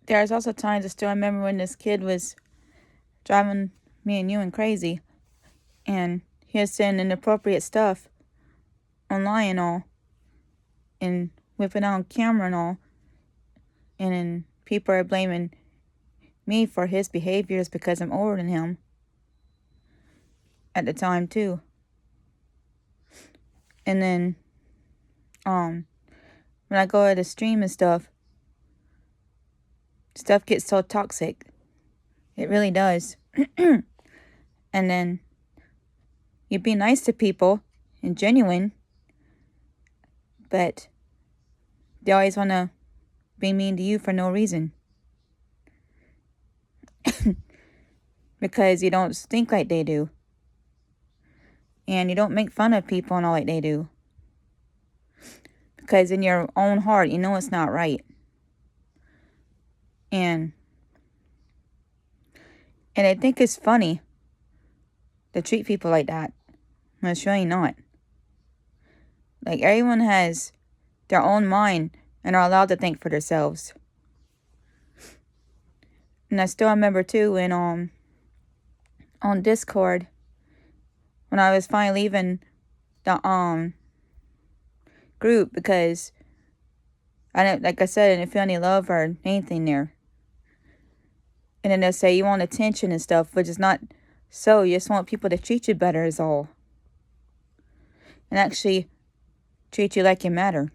there's also times I still remember when this kid was driving me and you and crazy, and he was saying inappropriate stuff online and all, and whipping out on camera and all, and then people are blaming me for his behaviors because I'm older than him at the time too. And then when I go to the stream and stuff gets so toxic. It really does. And then you be nice to people and genuine, but they always want to be mean to you for no reason. Because you don't think like they do. And you don't make fun of people and all like they do. Because in your own heart, you know it's not right. And I think it's funny to treat people like that. When it's really not. Like, everyone has their own mind and are allowed to think for themselves. And I still remember too when on Discord, when I was finally leaving the group because I didn't, like I said, I didn't feel any love or anything there. And then they'll say you want attention and stuff, which is not so. You just want people to treat you better is all. And actually treat you like you matter.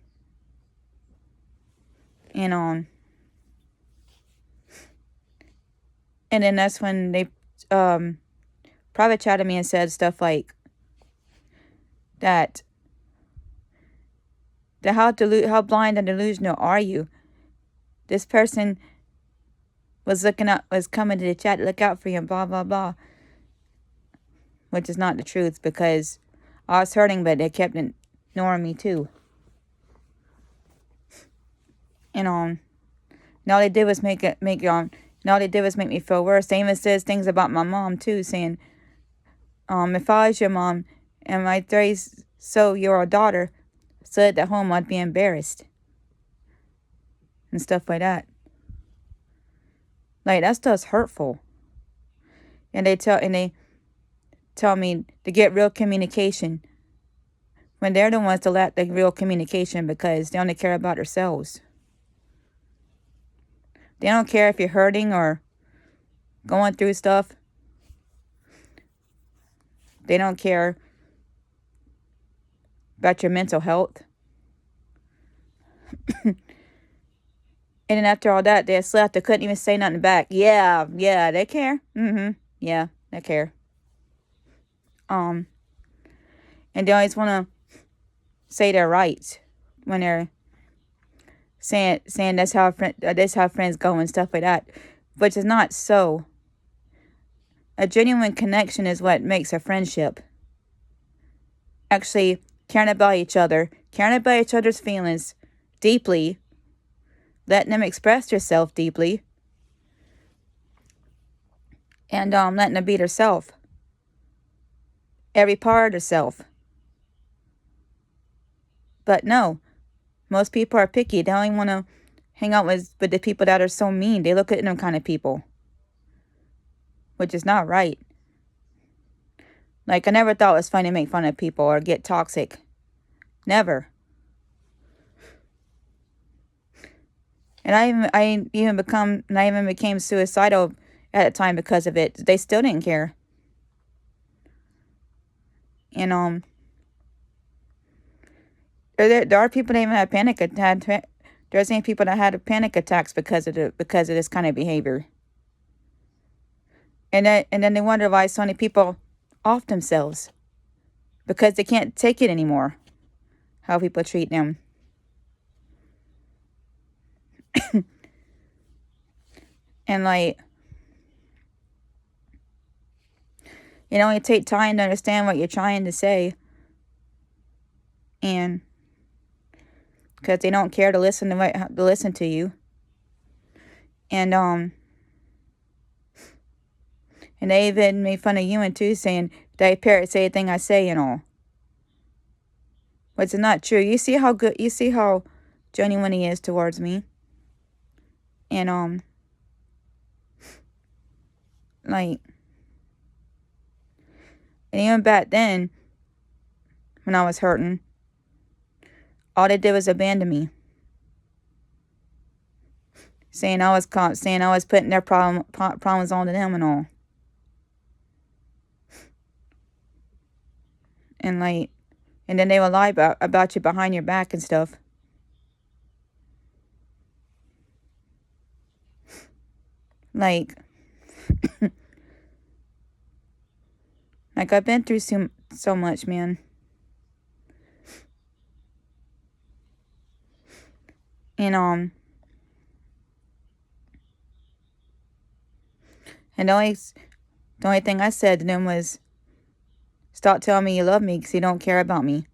And then that's when they private chatted me and said stuff like that how blind and delusional are you? This person was coming to the chat to look out for you and blah blah blah. Which is not the truth, because I was hurting, but they kept ignoring me too. And all they did was make me feel worse. They even says things about my mom too, saying, if I was your mom and my 30-year-old daughter stood at home, I'd be embarrassed. And stuff like that. Like, that stuff's hurtful. And they tell me to get real communication when they're the ones to lack the real communication because they only care about themselves. They don't care if you're hurting or going through stuff. They don't care about your mental health. And then after all that, they slept. They couldn't even say nothing back. Yeah, they care. Yeah, they care. And they always want to say they're right when they're saying that's how friends go and stuff like that, which is not so. A genuine connection is what makes a friendship. Actually, caring about each other's feelings deeply, letting them express yourself deeply, and letting them be herself. Every part of herself. But no, most people are picky. They only want to hang out with the people that are so mean. They look at them kind of people. Which is not right. Like, I never thought it was funny to make fun of people or get toxic. Never. And I even became suicidal at the time because of it. They still didn't care. And there are people that even had panic attacks. There's even people that had panic attacks because of this kind of behavior. And then they wonder why so many people off themselves, because they can't take it anymore. How people treat them. And like, it only take time to understand what you're trying to say. And because they don't care to listen to you. And they even made fun of you and too, saying that I parrot say anything I say and all. Which is not true. You see how genuine he is towards me. And Like, and even back then, when I was hurting, all they did was abandon me, saying I was putting their problems onto them and all. And like, and then they would lie about you behind your back and stuff. Like, like I've been through so much, man. And and the only thing I said to them was, stop telling me you love me because you don't care about me.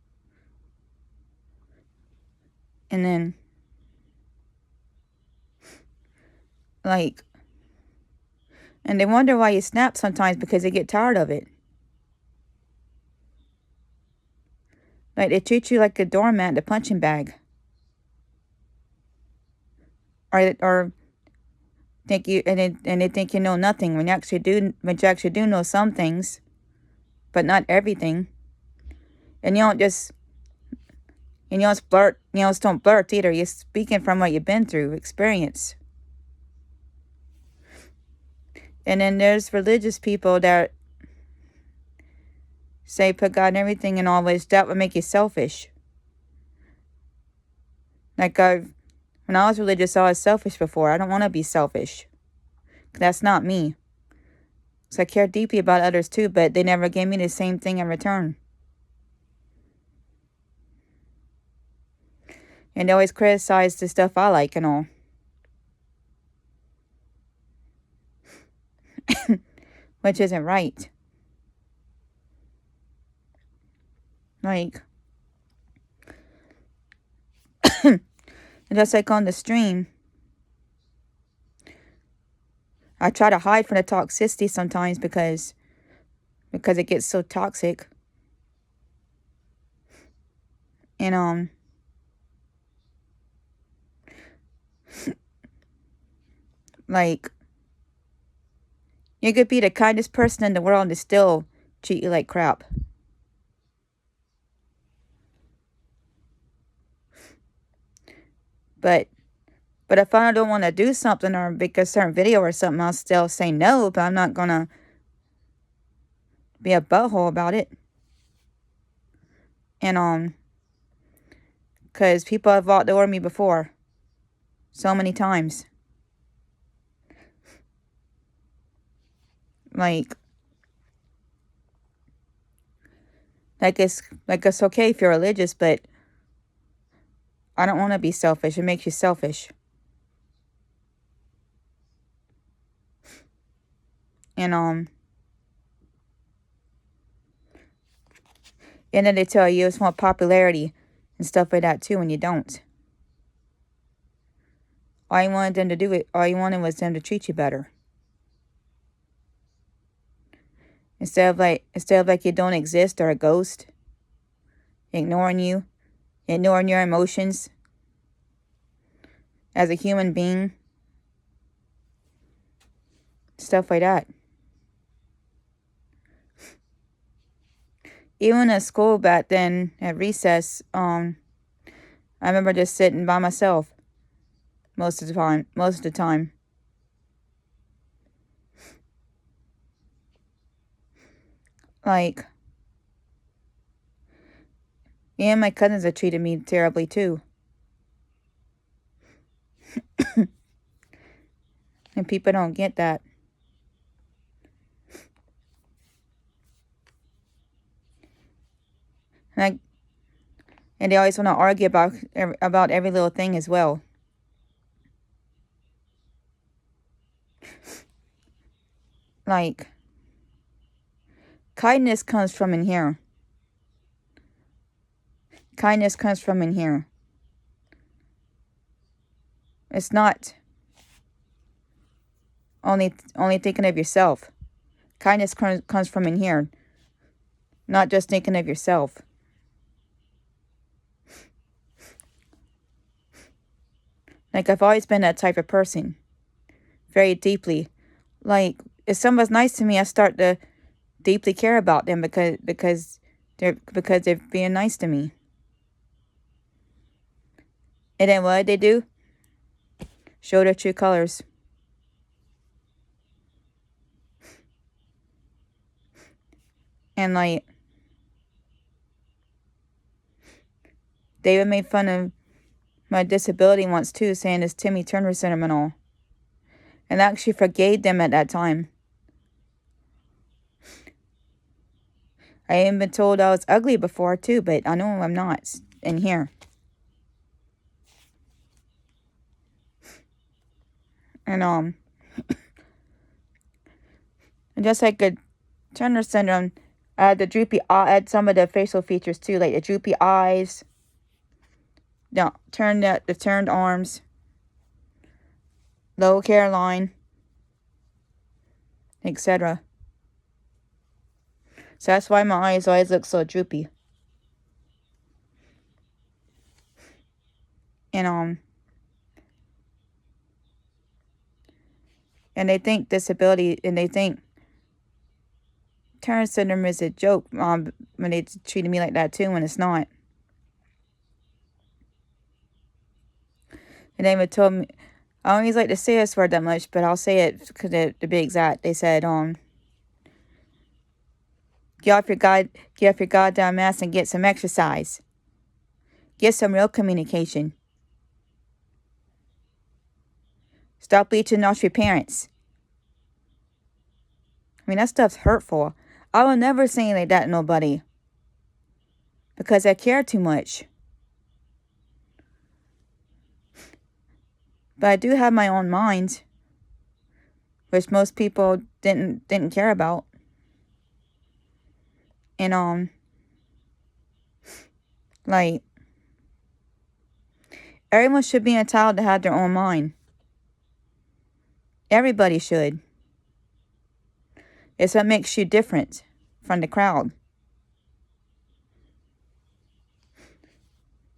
And then, like, and they wonder why you snap sometimes because they get tired of it. Like, they treat you like a doormat, a punching bag. Or think you, and they think you know nothing when you actually do know some things, but not everything. And you don't just, and you don't blurt either. You're speaking from what you've been through, experience. And then there's religious people that say put God in everything and always. That would make you selfish. Like, when I was religious, I was selfish before. I don't want to be selfish. That's not me. So I care deeply about others too, but they never gave me the same thing in return. And they always criticize the stuff I like and all. Which isn't right. Like, just like on the stream, I try to hide from the toxicity sometimes because it gets so toxic. And like, you could be the kindest person in the world and still treat you like crap. But if I don't want to do something or make a certain video or something, I'll still say no, but I'm not going to be a butthole about it. And, because people have walked over me before. So many times. Like it's okay if you're religious, but I don't want to be selfish. It makes you selfish. And then they tell you it's more popularity and stuff like that too, when you don't. All you wanted them to do it. All you wanted was them to treat you better. Instead of like you don't exist or a ghost, ignoring you, ignoring your emotions as a human being, stuff like that. Even at school back then, at recess, I remember just sitting by myself most of the time. Like, me and my cousins have treated me terribly too. And people don't get that. And they always want to argue about every little thing as well. Like, kindness comes from in here. Kindness comes from in here. It's not only thinking of yourself. Kindness comes from in here. Not just thinking of yourself. Like, I've always been that type of person. Very deeply. Like, if someone's nice to me, I start to deeply care about them because they're being nice to me. And then what they do? Show their true colors. And like they even made fun of my disability once too, saying it's Timmy Turner syndrome and all. And I actually forgave them at that time. I even been told I was ugly before too, but I know I'm not in here. And just like a Turner syndrome, I had the droopy. I had some of the facial features too, like the droopy eyes, the turned arms, low hairline, etc. So that's why my eyes always look so droopy. And and they think disability, and they think Turner syndrome is a joke. When they treated me like that too, when it's not. And they even told me, I don't always like to say this word that much, but I'll say it because to be exact. They said, get off your goddamn ass and get some exercise. Get some real communication. Stop bleaching off your parents. I mean, that stuff's hurtful. I will never say like that to nobody because I care too much. But I do have my own mind, which most people didn't care about. And like everyone should be entitled to have their own mind. Everybody should. It's what makes you different from the crowd.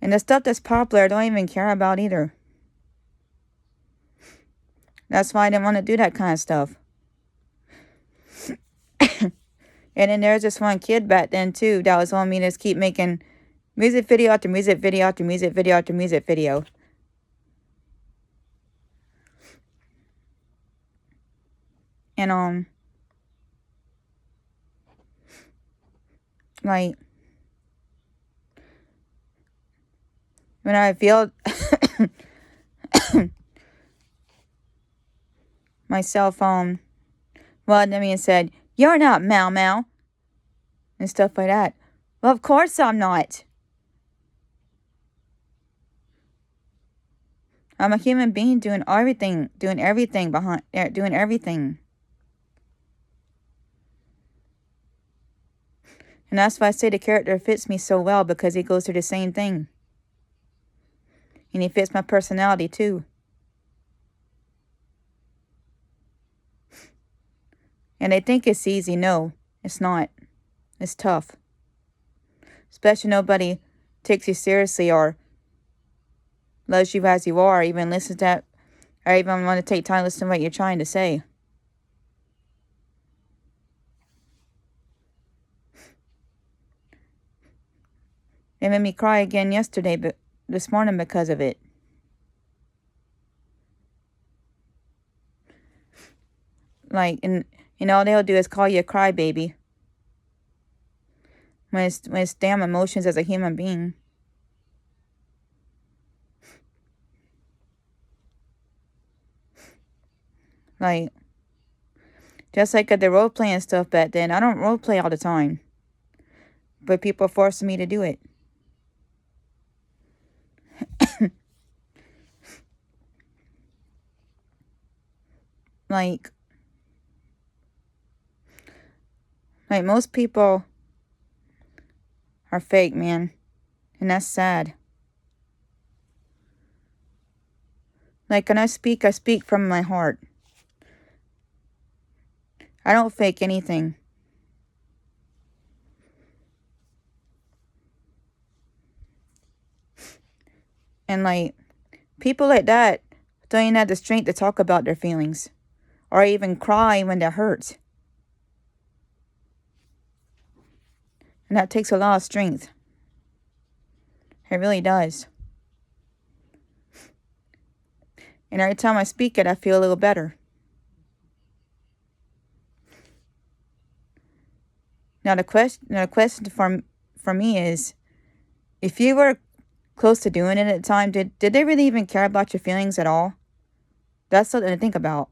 And the stuff that's popular, I don't even care about either. That's why I didn't want to do that kind of stuff. And then there's this one kid back then too that was wanting me to just keep making music video after music video after music video after music video. And like when I feel myself well, I mean, said, "You're not Mau Mau," and stuff like that. Well, of course I'm not. I'm a human being doing everything. And that's why I say the character fits me so well, because he goes through the same thing. And he fits my personality too. And they think it's easy. No, it's not. It's tough. Especially nobody takes you seriously or loves you as you are, or even listens to, or even want to take time to listen to what you're trying to say. It made me cry again yesterday, but this morning because of it. Like, and all they'll do is call you a crybaby. When it's damn emotions as a human being. Like, just like at the role playing stuff back then, I don't role play all the time. But people forcing me to do it. Like most people are fake, man. And that's sad. Like, when I speak from my heart. I don't fake anything. And like, people like that don't even have the strength to talk about their feelings or even cry when that hurts. And that takes a lot of strength. It really does. And every time I speak it, I feel a little better. Now the question for me is, if you were close to doing it at the time, did they really even care about your feelings at all? That's something to think about.